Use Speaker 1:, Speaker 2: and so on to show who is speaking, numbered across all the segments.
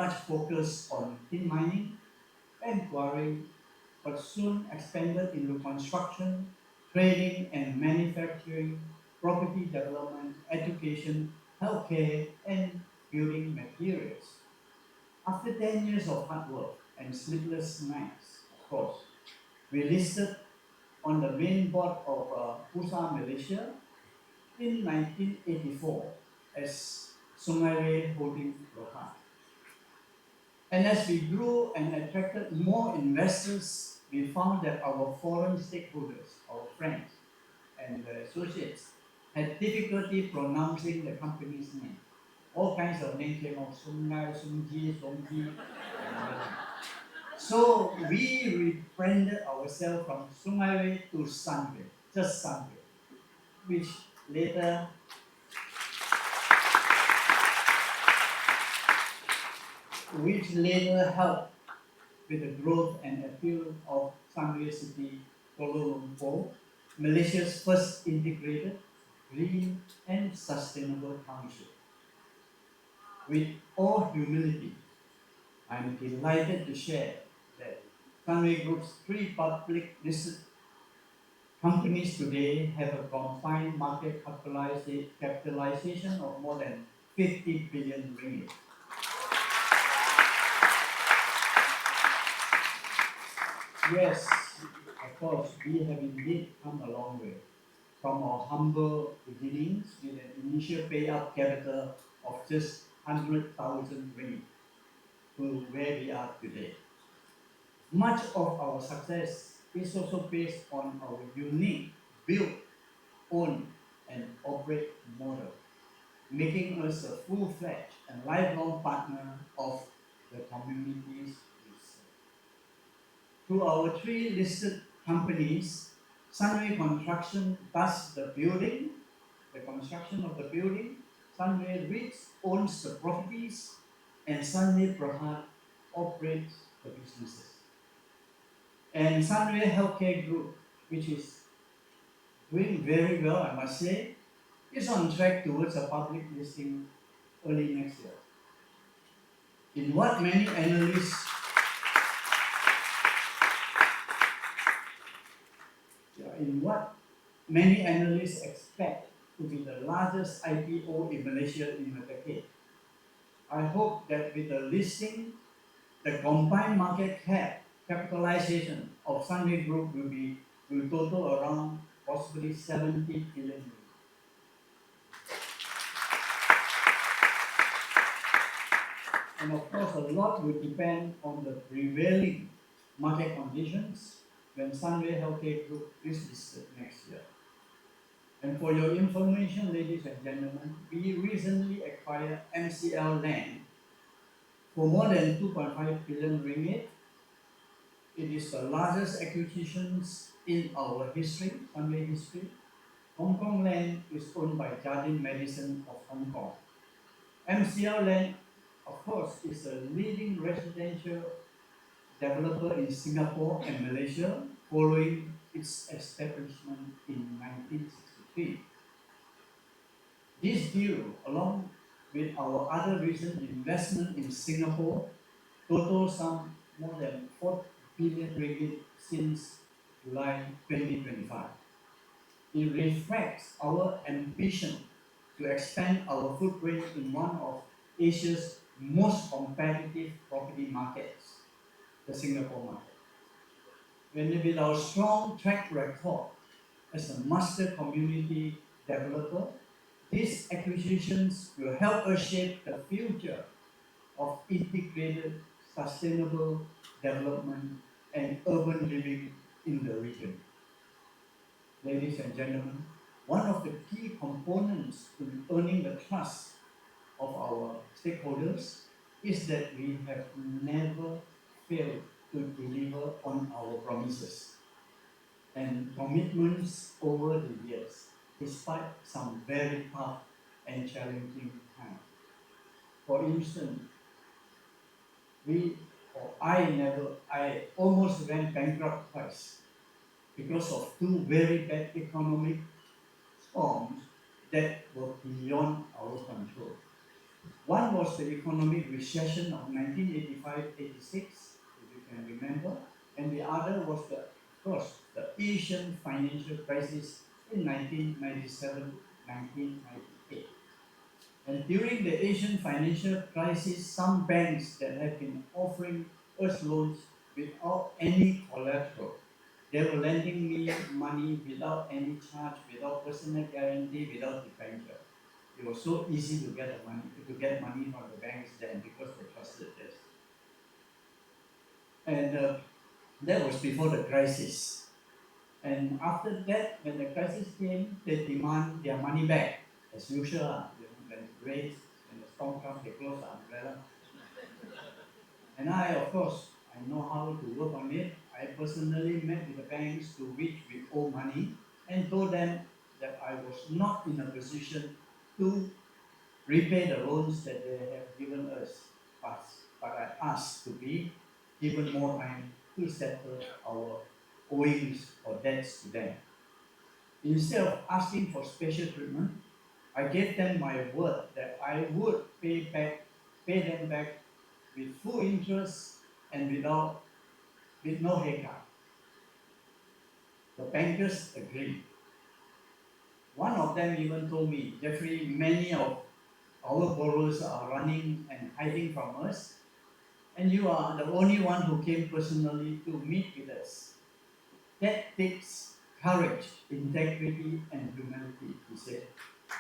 Speaker 1: much focused on tin mining and quarrying, but soon expanded into construction, trading and manufacturing, property development, education, healthcare, and building materials. After 10 years of hard work and sleepless nights, of course, we listed on the main board of Pusa, Malaysia in 1984 as Sungai Holding Berhad. And as we grew and attracted more investors, we found that our foreign stakeholders, our friends and associates, had difficulty pronouncing the company's name. All kinds of names came out, Sungai, Sungji, Songji. So we rebranded ourselves from Sungai to Sunway, just Sunway, which later helped with the growth and appeal of Sunway City, Kuala Lumpur, Malaysia's first integrated, green and sustainable township. With all humility, I am delighted to share that Sunway Group's three public listed companies today have a combined market capitalization of more than 50 billion ringgit. Yes, of course, we have indeed come a long way from our humble beginnings with an initial payout capital of just 100,000 ringgit to where we are today. Much of our success is also based on our unique build, own, and operate model, making us a full-fledged and lifelong partner of the communities we serve. Through our three listed companies, Sunway Construction does the construction of the building, Sunway REITs owns the properties, and Sunway Berhad operates the businesses. And Sunway Healthcare Group, which is doing very well, I must say, is on track towards a public listing early next year. In what many analysts expect to be the largest IPO in Malaysia in a decade. I hope that with the listing, the combined market capitalization of Sunway Group will total around possibly 70 billion. And of course, a lot will depend on the prevailing market conditions when Sunway Healthcare Group is listed next year. And for your information, ladies and gentlemen, we recently acquired MCL land for more than 2.5 billion ringgit. It is the largest acquisitions in our history, Sunway history. Hong Kong land is owned by Jardine Madison of Hong Kong. MCL land, of course, is a leading residential developer in Singapore and Malaysia following its establishment in 1963. This deal, along with our other recent investment in Singapore, total sum more than 4 billion ringgit since July 2025. It reflects our ambition to expand our footprint in one of Asia's most competitive property markets, the Singapore market. And with our strong track record as a master community developer, these acquisitions will help us shape the future of integrated, sustainable development and urban living in the region. Ladies and gentlemen, one of the key components to earning the trust of our stakeholders is that we have never failed to deliver on our promises and commitments over the years, despite some very tough and challenging times. For instance, I almost went bankrupt twice because of two very bad economic storms that were beyond our control. One was the economic recession of 1985-86, if you can remember, and the other was of course, the Asian financial crisis in 1997-1998. And during the Asian financial crisis, some banks that had been offering us loans without any collateral, they were lending me money without any charge, without personal guarantee, without debenture. It was so easy to get money from the banks then because they trusted us. And that was before the crisis. And after that, when the crisis came, they demand their money back, as usual. When it rains, when the storm comes, they close the umbrella. And I, of course, I know how to work on it. I personally met with the banks to which we owe money and told them that I was not in a position to repay the loans that they have given us, but I asked to be given more time to settle our owings or debts to them. Instead of asking for special treatment, I gave them my word that I would pay them back with full interest and with no haircut. The bankers agreed. One of them even told me, Jeffrey, many of our borrowers are running and hiding from us, and you are the only one who came personally to meet with us. That takes courage, integrity, and humility, he said.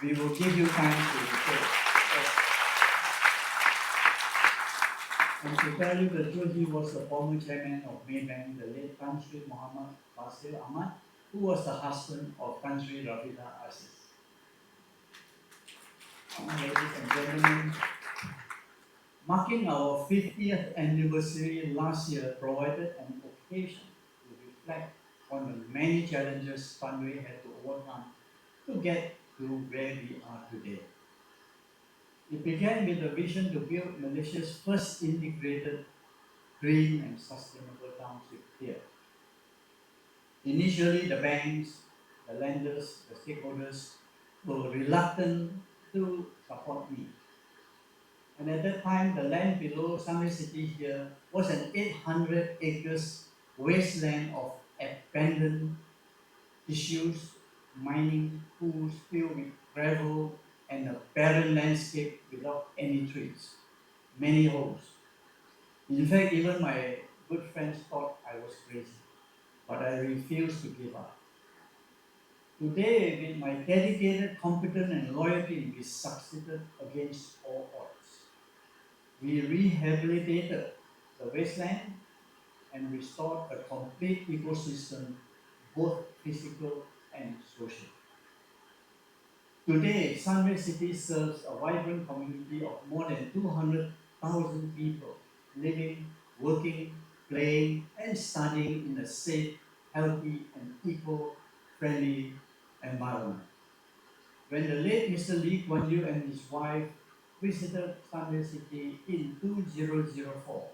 Speaker 1: We will give you time to repay. And to tell you the truth, he was the former chairman of Maybank, the late Tan Sri Muhammad Basir Ahmad, who was the husband of Tan Sri Ravida Aziz. Ladies and gentlemen, marking our 50th anniversary last year provided an occasion to reflect on the many challenges Sunway had to overcome to get to where we are today. It began with a vision to build Malaysia's first integrated green and sustainable township here. Initially, the banks, the lenders, the stakeholders were reluctant to support me. And at that time, the land below Sunway City here was an 800 acres wasteland of abandoned issues, mining pools filled with gravel, and a barren landscape without any trees, many holes. In fact, even my good friends thought I was crazy, but I refused to give up. Today, with my dedicated, competent, and loyal team, we succeeded against all odds. We rehabilitated the wasteland and restored a complete ecosystem, both physical and social. Today, Sunway City serves a vibrant community of more than 200,000 people living, working, playing, and studying in a safe, healthy, and eco-friendly environment. When the late Mr. Lee Kuan Yew and his wife visited Sunway City in 2004,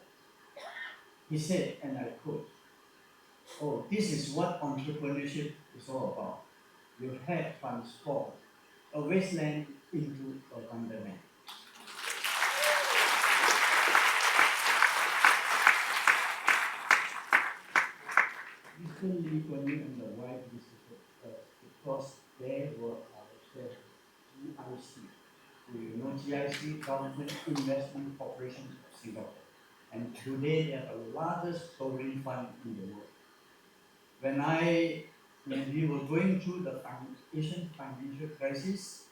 Speaker 1: he said, and I quote, "Oh, this is what entrepreneurship is all about. You have transformed a wasteland into a wonderland." Mr. Lee Kuan Yew and the wife visited us because they were our shareholders, GIC. You know GIC, Government Investment Corporation of Singapore. And today they are the largest sovereign fund in the world. When we were going through the Asian financial crisis,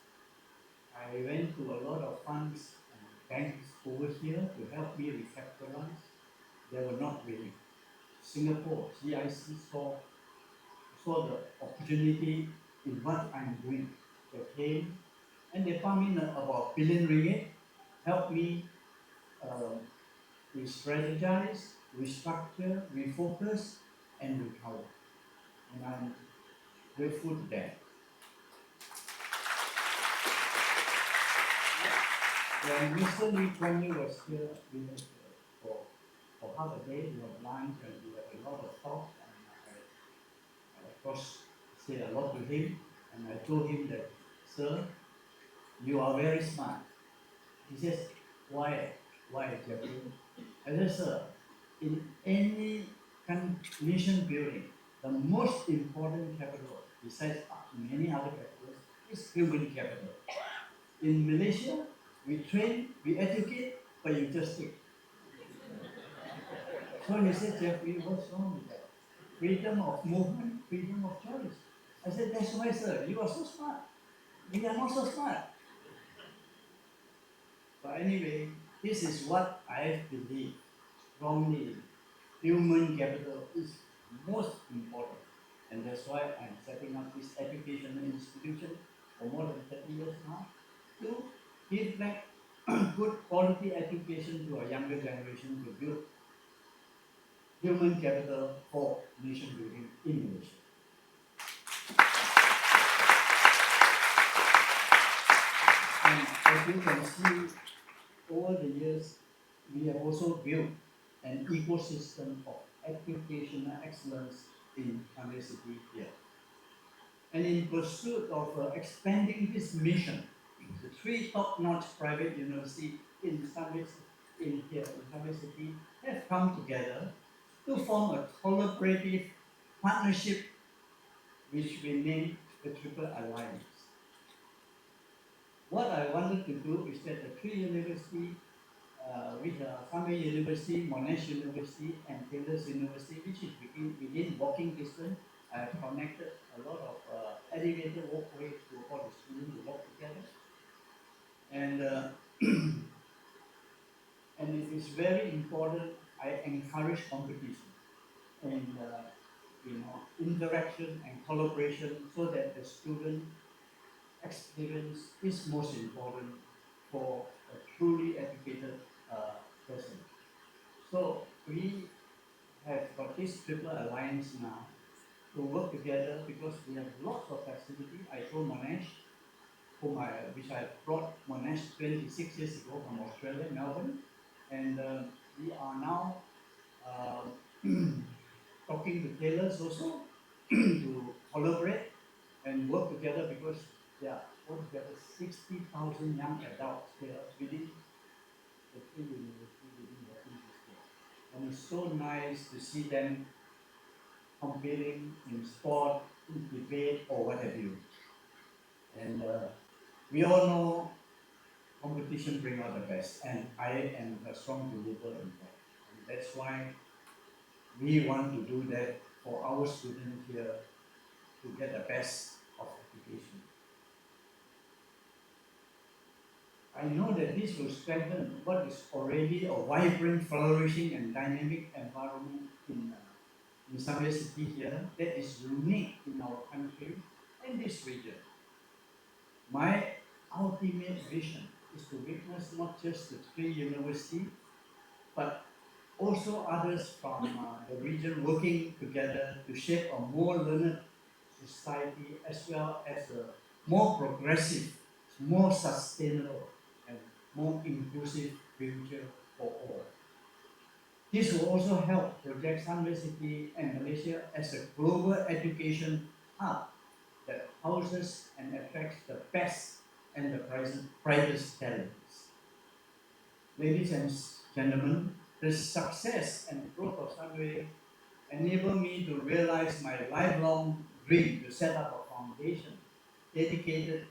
Speaker 1: I went to a lot of funds and banks over here to help me recapitalize. They were not willing. Singapore, GIC saw the opportunity in what I'm doing. They came and they pumped in about billion ringgit, helped me uh, re-strategize, restructure, refocus, and recover. And I'm grateful to them. When Mr. Lee Kuan Yew was here, we had for half a day, we had lunch and we had a lot of talk. And I of course, said a lot to him. And I told him that, "Sir, you are very smart. He says, why? Why, Jeffrey? I said, sir, in any nation building, the most important capital, besides many other capitals, is human capital. In Malaysia, we train, we educate, but you just take. So he said, Jeffrey, what's wrong with that? Freedom of movement, freedom of choice. I said, that's why, sir, you are so smart. We are not so smart. But anyway, this is what I believe strongly. Human capital is most important. And that's why I'm setting up this educational institution for more than 30 years now to give back good quality education to our younger generation to build human capital for nation building in Malaysia. And as you can see, over the years, we have also built an ecosystem of educational excellence in university here. And in pursuit of expanding this mission, the three top-notch private universities in Sunday City have come together to form a collaborative partnership which we name the Triple Alliance. What I wanted to do is that the three universities, with Sunday University, Monash University, and Taylor's University, which is within walking distance, I have connected a lot of elevator walkways to all the students to walk together. And and it is very important. I encourage competition and interaction and collaboration so that the student experience is most important for a truly educated person. So we have got this triple alliance now to work together because we have lots of facility. I told Monash, which I brought Monash 26 years ago from Australia, Melbourne, and we are now uh, talking to tailors also to collaborate and work together because there are altogether 60,000 young adults here within the three universities within walking distance. And it's so nice to see them competing in sport, in debate, or what have you. And we all know competition brings out the best, and I am a strong believer in that. And that's why we want to do that for our students here to get the best of education. I know that this will strengthen what is already a vibrant, flourishing, and dynamic environment in some city here that is unique in our country and this region. My ultimate vision is to witness not just the three universities, but also others from the region working together to shape a more learned society as well as a more progressive, more sustainable, and more inclusive future for all. This will also help project Sunway City and Malaysia as a global education hub that houses and attracts the best and the brightest talents. Ladies and gentlemen, the success and growth of Sunway enable me to realize my lifelong dream to set up a foundation dedicated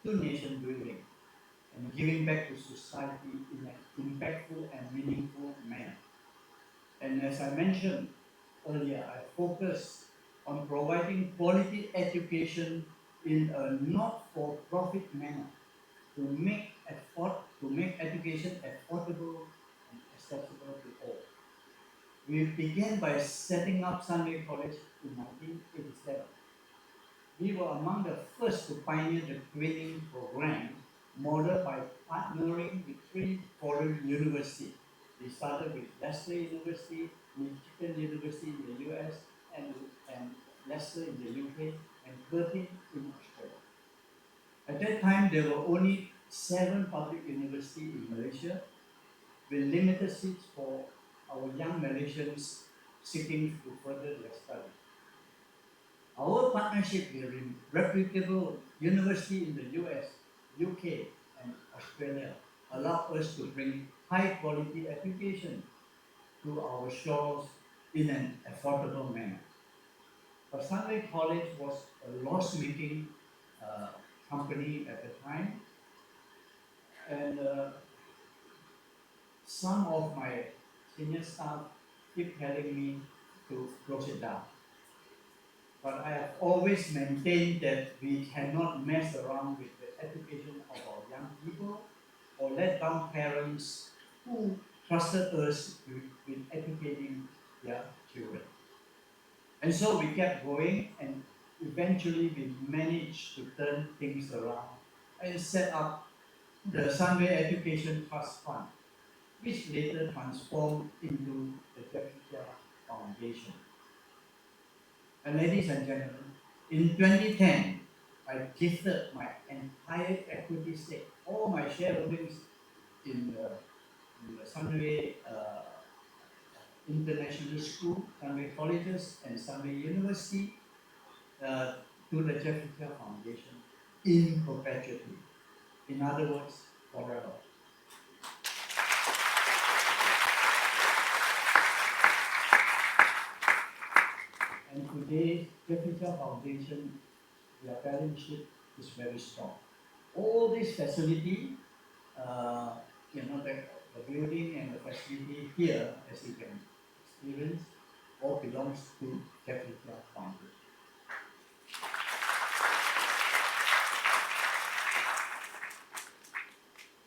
Speaker 1: to nation building and giving back to society in an impactful and meaningful manner. And as I mentioned earlier, I focus on providing quality education in a not-for-profit manner to make education affordable and accessible to all. We began by setting up Sunday College in 1987. We were among the first to pioneer the training program modeled by partnering with three foreign universities. We started with Leicester University, Michigan University in the US, and Leicester in the UK, and Curtin in Australia. At that time, there were only 7 public universities in Malaysia, with limited seats for our young Malaysians seeking to further their study. Our partnership with reputable universities in the US, UK, and Australia allow us to bring high quality education to our shores in an affordable manner. But Sunway College was a loss-making uh, company at the time, and some of my senior staff keep telling me to close it down. But I have always maintained that we cannot mess around with the education of our young people or let down parents who trusted us with educating their children. And so we kept going, and eventually we managed to turn things around and set up the Sunway Education Trust Fund, which later transformed into the Jeffrey Cheah Foundation. And ladies and gentlemen, in 2010, I gifted my entire equity stake, all my shareholdings in the Sunway International School, Sunway Colleges, and Sunway University uh, to the Jeffrey Cheah Foundation in perpetuity. In other words, forever. And today, Jeffrey Cheah Foundation, their balance sheet is very strong. All this facility, uh, the building and the facility here, as you can experience, all belongs to Jeffrey Cheah Foundation.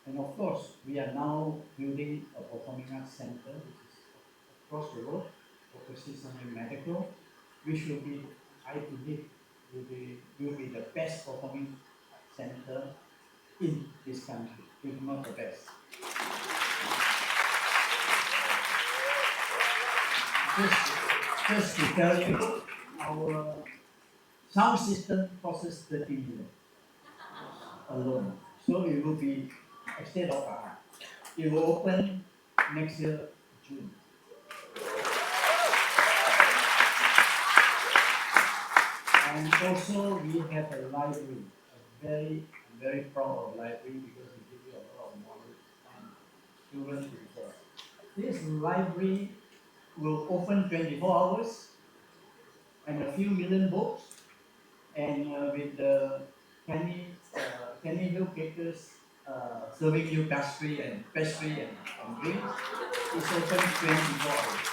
Speaker 1: And of course, we are now building a performing arts center, which is across the road, focuses on medical, which will be, I believe, will be the best performing arts center in this country, if not the best. Just to tell you, our sound system costs 30 million alone. So it will be a state of art. It will open next year, June. And also we have a library, I'm very proud of library because it gives you a lot of knowledge and children to refer. This library will open 24 hours and a few million books, and with the Kenny Hill Bakers serving you pastry and drinks, it's open 24 hours.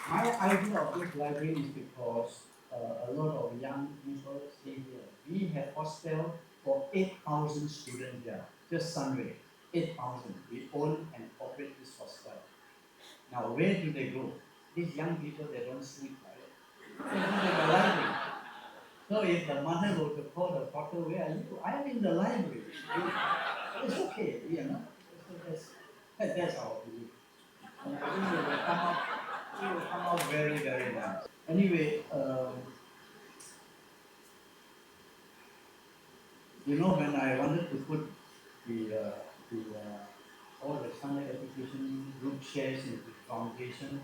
Speaker 1: My idea of this library is because a lot of young people stay here. We have hostel for 8,000 students here, just Sunway, 8,000. We own and operate this hostel. Now, where do they go? These young people, they don't sleep, right? They go to the library. So if the mother were to call the daughter, where are you? I am in the library. It's okay, So that's our belief. And I think it will come out very, very nice. Anyway, when I wanted to put all the Sunday education group shares into the foundation,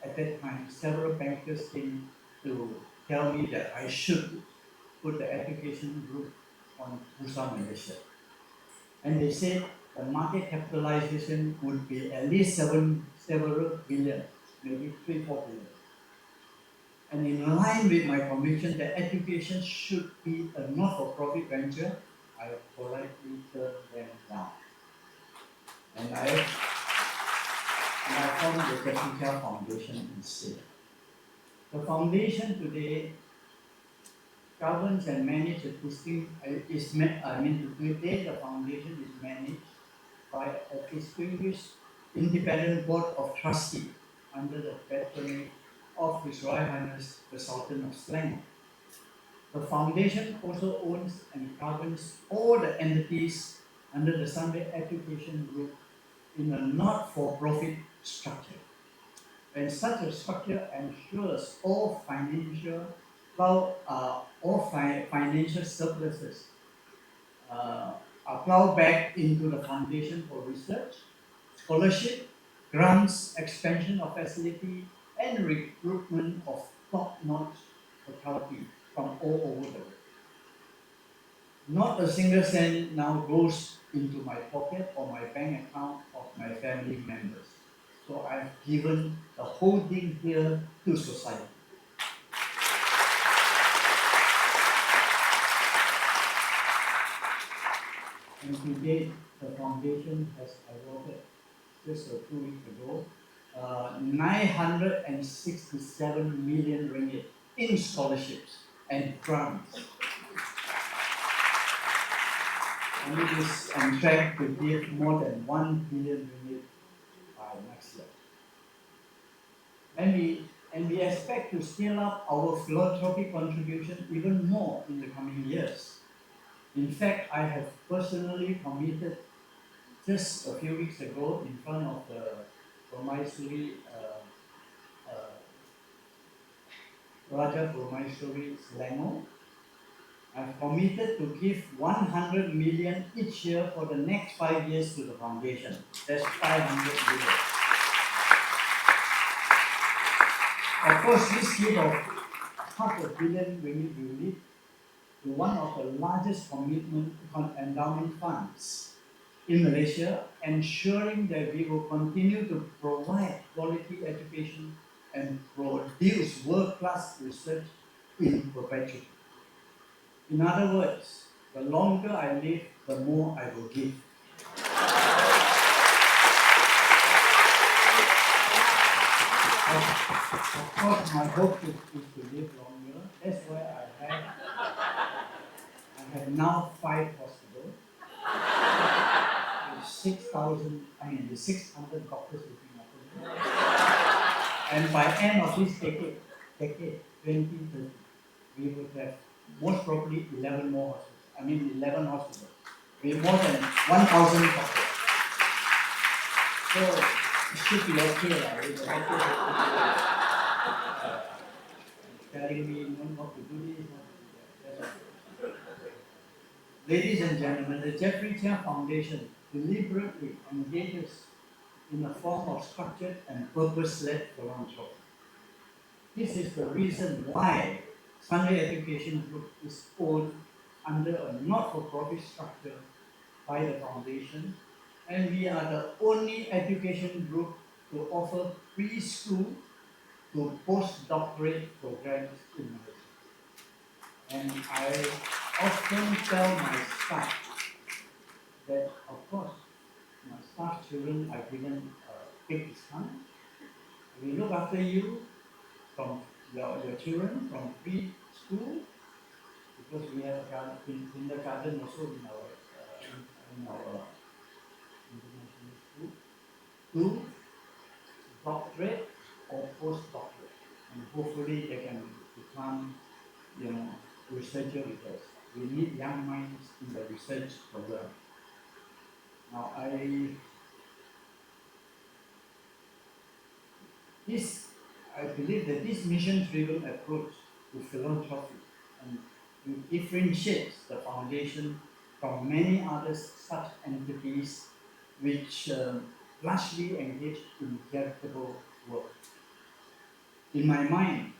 Speaker 1: at that time, several bankers came to tell me that I should put the education group on Bursa Malaysia. And they said the market capitalization would be at least several billion, maybe 3-4 billion. And in line with my conviction that education should be a not-for-profit venture, I politely turned them down. And I formed the Jeffrey Cheah Foundation instead. The foundation today governs and manages today the foundation is managed by a distinguished independent board of trustees under the patronage of His Royal Highness the Sultan of Selangor. The foundation also owns and governs all the entities under the Sunday Education Group in a not-for-profit structure. And such a structure ensures all financial surpluses are plowed back into the foundation for research, scholarship, grants, expansion of facility, and recruitment of top-notch faculty from all over the world. Not a single cent now goes into my pocket or my bank account of my family members. So I've given the whole thing here to society. And to date, the foundation has awarded, just 2 weeks ago, 967 million ringgit in scholarships and grants. And it is on track to give more than 1 billion ringgit by next year. And we expect to scale up our philanthropy contribution even more in the coming years. In fact, I have personally committed just a few weeks ago in front of the Permaisuri, Raja Permaisuri Selangor. I've committed to give 100 million each year for the next 5 years to the foundation. That's 500 million. Of course, this gift of $500 million will lead to one of the largest endowment funds in Malaysia, ensuring that we will continue to provide quality education and produce world-class research in perpetuity. In other words, the longer I live, the more I will give. Of course, my hope is to live longer. That's why I have now 5 hospitals. 600 doctors looking after me. And by end of this decade 2030, we would have most probably 11 more hospitals. 11 hospitals. With more than 1,000 doctors. So it should be okay, with the doctors telling me not to do this, not to do that. That's okay. Ladies and gentlemen, the Jeffrey Cheah Foundation deliberately engages in a form of structured and purpose-led philanthropy. This is the reason why Sunday Education Group is owned under a not-for-profit structure by the foundation, and we are the only education group to offer preschool to postdoctorate programs in Malaysia. And I often tell my staff that, of course, my staff children are given a big discount. We look after you from your children from preschool, because we have a kindergarten also in our international school, to doctorate or postdoctorate, and hopefully they can become, researcher with us. We need young minds in the research program. Now, I believe that this mission-driven approach to philanthropy and differentiates the foundation from many other such entities which largely engage in charitable work. In my mind,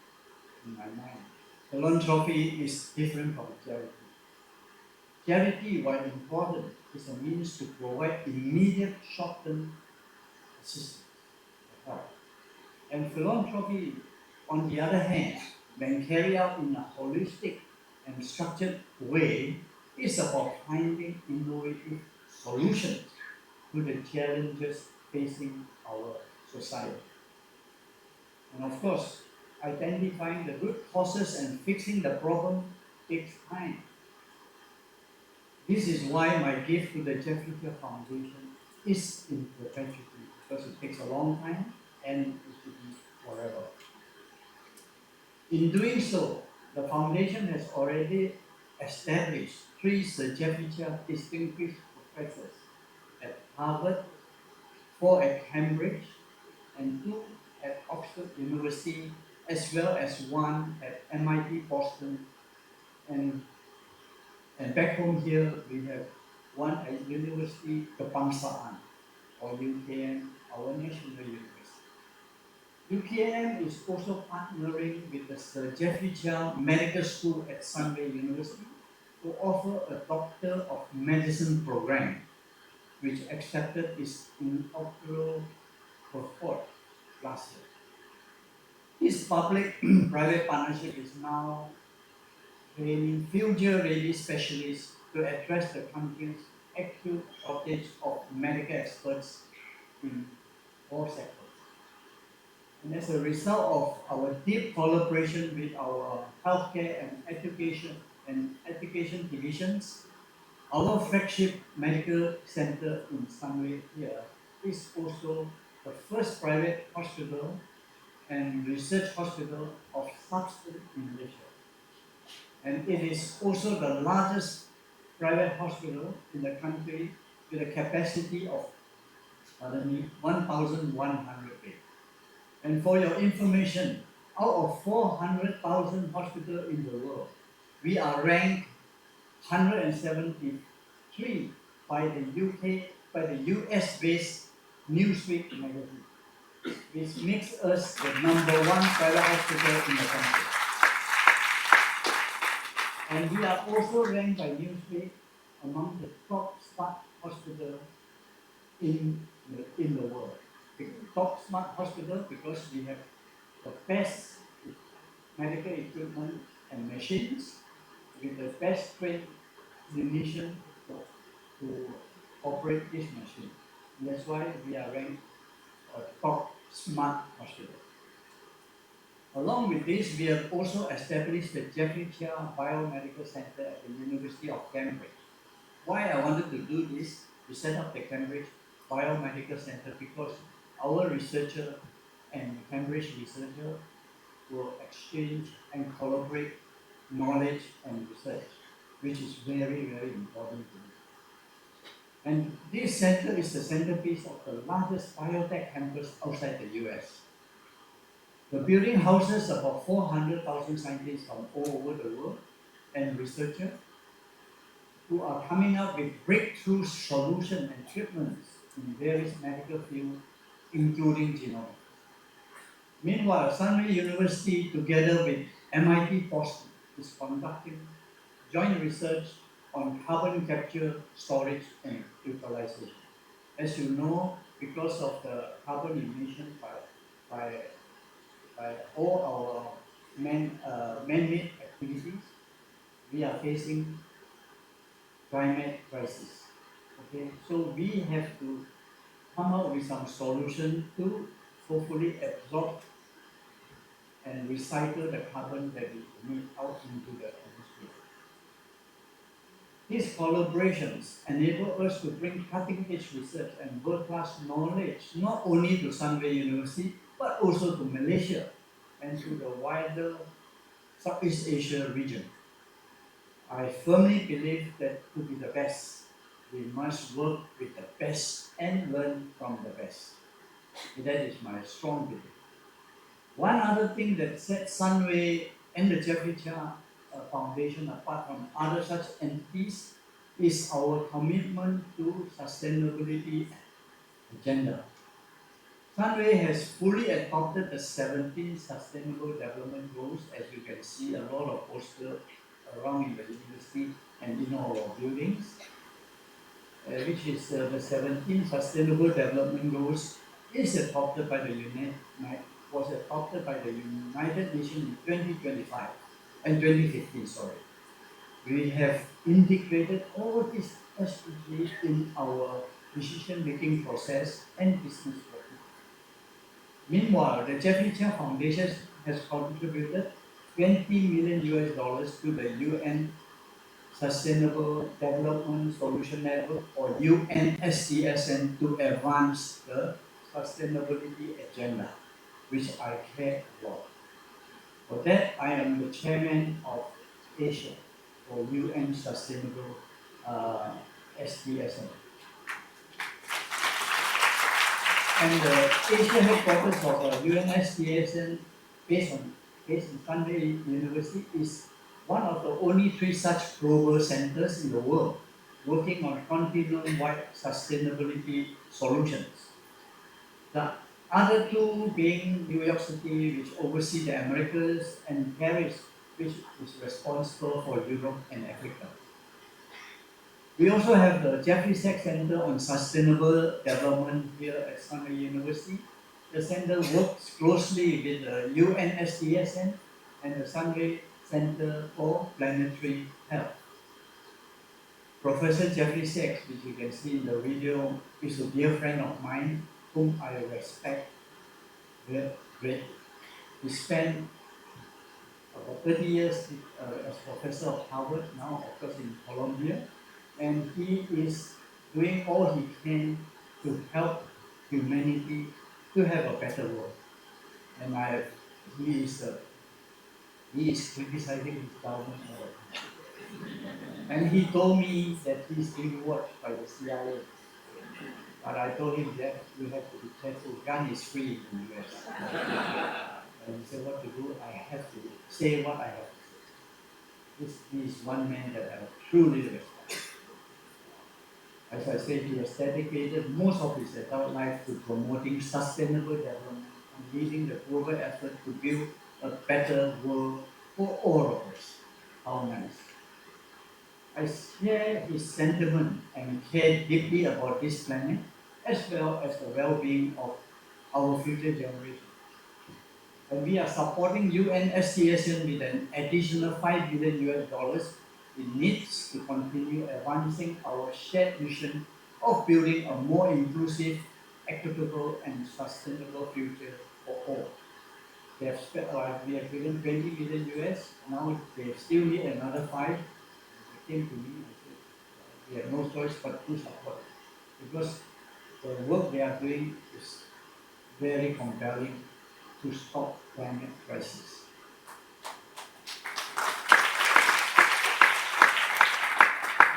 Speaker 1: philanthropy is different from charity. Charity, while important, is a means to provide immediate short-term assistance. And philanthropy, on the other hand, when carried out in a holistic and structured way, is about finding innovative solutions to the challenges facing our society. And of course, identifying the root causes and fixing the problem takes time. This is why my gift to the Jeffrey Cheah Foundation is in perpetuity, because it takes a long time and it should be forever. In doing so, the foundation has already established 3 Sir Jeffrey Cheah distinguished professors at Harvard, 4 at Cambridge, and 2 at Oxford University, as well as 1 at MIT Boston, and back home here we have 1 at University Kebangsaan, or UKM, our national university. UKM is also partnering with the Sir Jeffrey Cheah Medical School at Sunway University to offer a Doctor of Medicine program, which accepted its inaugural cohort last year. This public-private partnership is now training future-ready specialists to address the country's acute shortage of medical experts in all sectors. And as a result of our deep collaboration with our healthcare and education divisions, our flagship medical center in Sunway here is also the first private hospital and research hospital of substance in Malaysia. And it is also the largest private hospital in the country with a capacity of 1,100 beds. And for your information, out of 400,000 hospitals in the world, we are ranked 173 by the US-based Newsweek magazine, which makes us the #1 private hospital in the country. And we are also ranked by Newsweek among the top smart hospitals in the world. The top smart hospital because we have the best medical equipment and machines with the best trained clinician to operate this machine. And that's why we are ranked a top smart hospital. Along with this, we have also established the Jeffrey Cheah Biomedical Center at the University of Cambridge. Why I wanted to do this, to set up the Cambridge Biomedical Center, because our researcher and Cambridge researcher will exchange and collaborate knowledge and research, which is very, very important to me. And this center is the centerpiece of the largest biotech campus outside the US. The building houses about 400,000 scientists from all over the world and researchers who are coming up with breakthrough solutions and treatments in various medical fields, including genomics. Meanwhile, Sunway University, together with MIT Boston, is conducting joint research on carbon capture, storage, and utilization. As you know, because of the carbon emission by all our man-made activities, we are facing climate crisis. Okay, so we have to come up with some solution to hopefully absorb and recycle the carbon that we emit out into the atmosphere. These collaborations enable us to bring cutting-edge research and world-class knowledge not only to Sunway University, but also to Malaysia and to the wider Southeast Asia region. I firmly believe that to be the best, we must work with the best and learn from the best. That is my strong belief. One other thing that sets Sunway and the Jeffrey Cheah Foundation apart from other such entities is our commitment to sustainability agenda. Sunway has fully adopted the 17 Sustainable Development Goals, as you can see a lot of posters around in the university and in our buildings, which is the 17 Sustainable Development Goals is adopted by was adopted by the United Nations in 2025 and 2015. Sorry, we have integrated all these SDGs in our decision-making process and business practice. Meanwhile, the Jeffrey Cheah Foundation has contributed $20 million to the UN Sustainable Development Solution Network, or UNSDSN, to advance the sustainability agenda, which I care a lot. For that, I am the chairman of Asia for UN Sustainable SDSN. And the Asia headquarters of UNSDSN, based in Sunway University, is one of the only 3 such global centers in the world working on continent-wide sustainability solutions. The other 2 being New York City, which oversees the Americas, and Paris, which is responsible for Europe and Africa. We also have the Jeffrey Cheah Center on Sustainable Development here at Sunway University. The center works closely with the UNSDSN and the Sunway Center for Planetary Health. Professor Jeffrey Cheah, which you can see in the video, is a dear friend of mine whom I respect greatly. He spent about 30 years as professor of Harvard, now of course in Columbia, and he is doing all he can to help humanity to have a better world. And he is he is criticizing his government all the time. And he told me that he's being watched by the CIA. But I told him that you have to be careful. Gun is free in the US. And he said what to do. I have to say what I have to say. He is one man that I truly respect. As I said, he has dedicated most of his adult life to promoting sustainable development and leading the global effort to build a better world for all of us. How nice. I share his sentiment and care deeply about this planet as well as the well-being of our future generations. And we are supporting UNSDSN with an additional $5 billion US. It needs to continue advancing our shared mission of building a more inclusive, equitable, and sustainable future for all. We have given 20 million US. Now they still need another 5. They came to me and said, we have no choice but to support because the work they are doing is very compelling to stop climate crisis.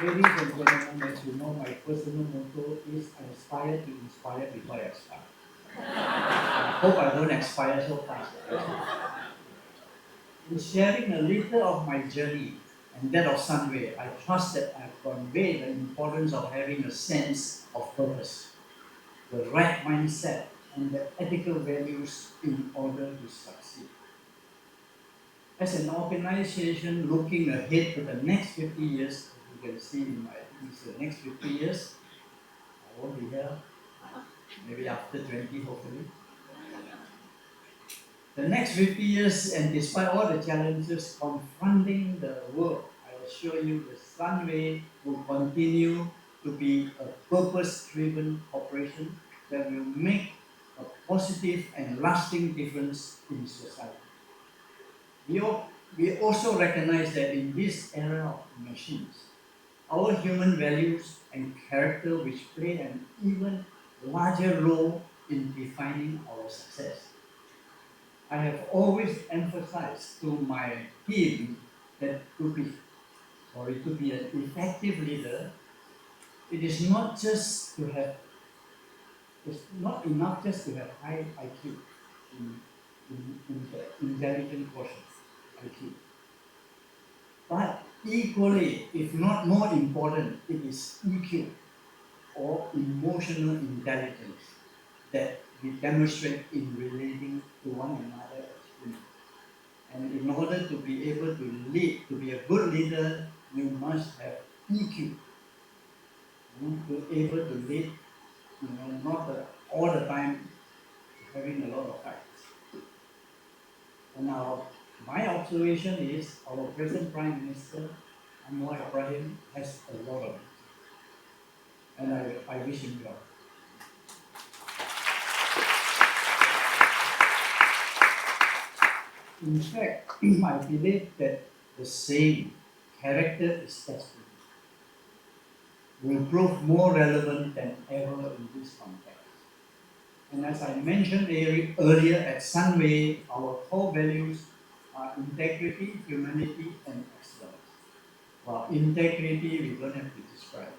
Speaker 1: Ladies and gentlemen, as you know, my personal motto is I aspire to inspire before I expire. I hope I don't expire so fast. In sharing a little of my journey and that of Sunway, I trust that I've conveyed the importance of having a sense of purpose, the right mindset, and the ethical values in order to succeed. As an organization looking ahead to the next 50 years, as you can see in my the next 50 years, I won't be here, maybe after 20 hopefully. The next 50 years, and despite all the challenges confronting the world, I assure you the Sunway will continue to be a purpose-driven operation that will make a positive and lasting difference in society. We also recognize that in this era of machines, our human values and character which play an even larger role in defining our success. I have always emphasized to my team that to be an effective leader, it is not just to have, it's not enough just to have high IQ, in the intelligent quotient, IQ. But equally, if not more important, it is EQ or emotional intelligence that we demonstrate in relating to one another as humans. And in order to be able to lead, to be a good leader, you must have EQ. To be able to lead, not all the time having a lot of fights. And now, my observation is our present Prime Minister, Anwar Ibrahim, has a lot of it. And I wish him well. In fact, I believe that the saying, character is destiny, will prove more relevant than ever in this context. And as I mentioned earlier at Sunway, our core values are integrity, humanity, and excellence. Well, integrity we don't have to describe.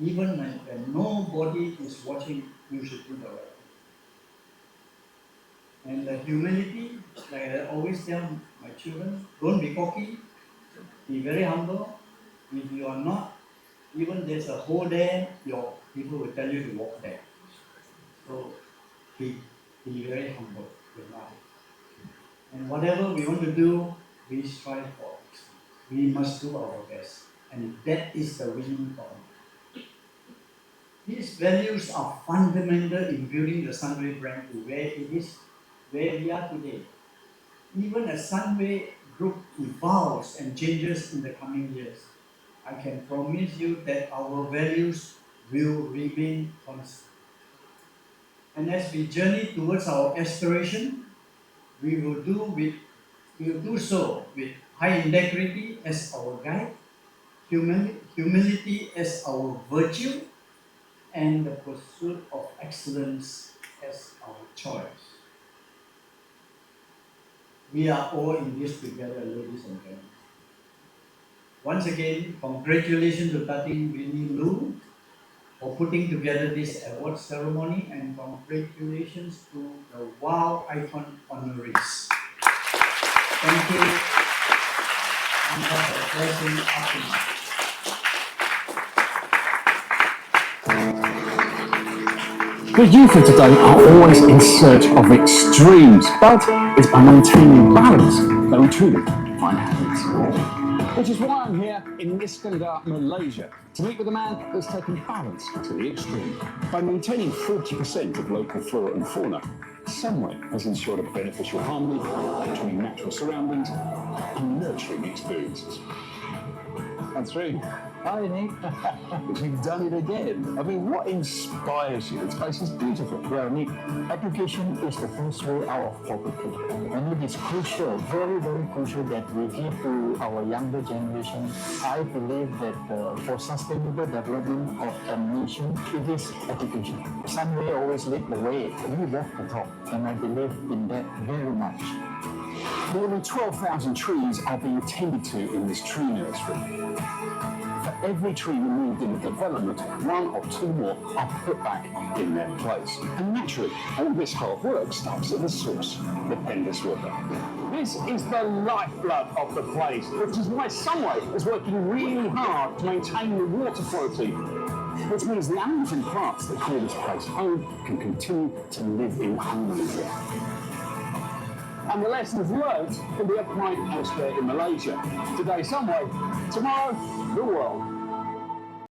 Speaker 1: Even when nobody is watching, you should do the right thing. And the humility, like I always tell my children, don't be cocky, be very humble. If you are not, even there's a hole there, your people will tell you to walk there. So be very humble in life. And whatever we want to do, we strive for. We must do our best. and that is the winning formula. These values are fundamental in building the Sunway brand to where it is, where we are today. Even as Sunway Group evolves and changes in the coming years, I can promise you that our values will remain constant. And as we journey towards our aspiration, we will do so with high integrity as our guide, humility as our virtue, and the pursuit of excellence as our choice. We are all in this together, ladies and gentlemen. Once again, congratulations to Tatin Winnie Lu for putting together this award ceremony, and congratulations to the WOW Icon honorees. Thank you. And have a pleasant afternoon.
Speaker 2: The youth of today are always in search of extremes, but it's by maintaining balance that we truly find happiness. Which is why I'm here in Iskandar, Malaysia, to meet with a man that's taken balance to the extreme. By maintaining 40% of local flora and fauna, Sunway has ensured a beneficial harmony between natural surroundings and nurturing experiences. That's right. Hi, Nick. You've done it again. I mean, what inspires you? This place is beautiful.
Speaker 3: Yeah, Nick, education is the first way out of poverty. And it is crucial, very, very crucial that we give to our younger generation. I believe that for sustainable development of a nation, it is education. Sunway always lead the way. We walk the talk. And I believe in that very much.
Speaker 2: More than 12,000 trees are being tended to in this tree nursery. For every tree removed in the development, one or two more are put back in their place. And naturally, all this hard work starts at the source, the Pendus River. This is the lifeblood of the place, which is why Sunway is working really hard to maintain the water quality, which means the animals and plants that call this place home can continue to live in harmony here. And the lessons learned can be applied elsewhere in Malaysia. Today, Sunway, tomorrow, the world.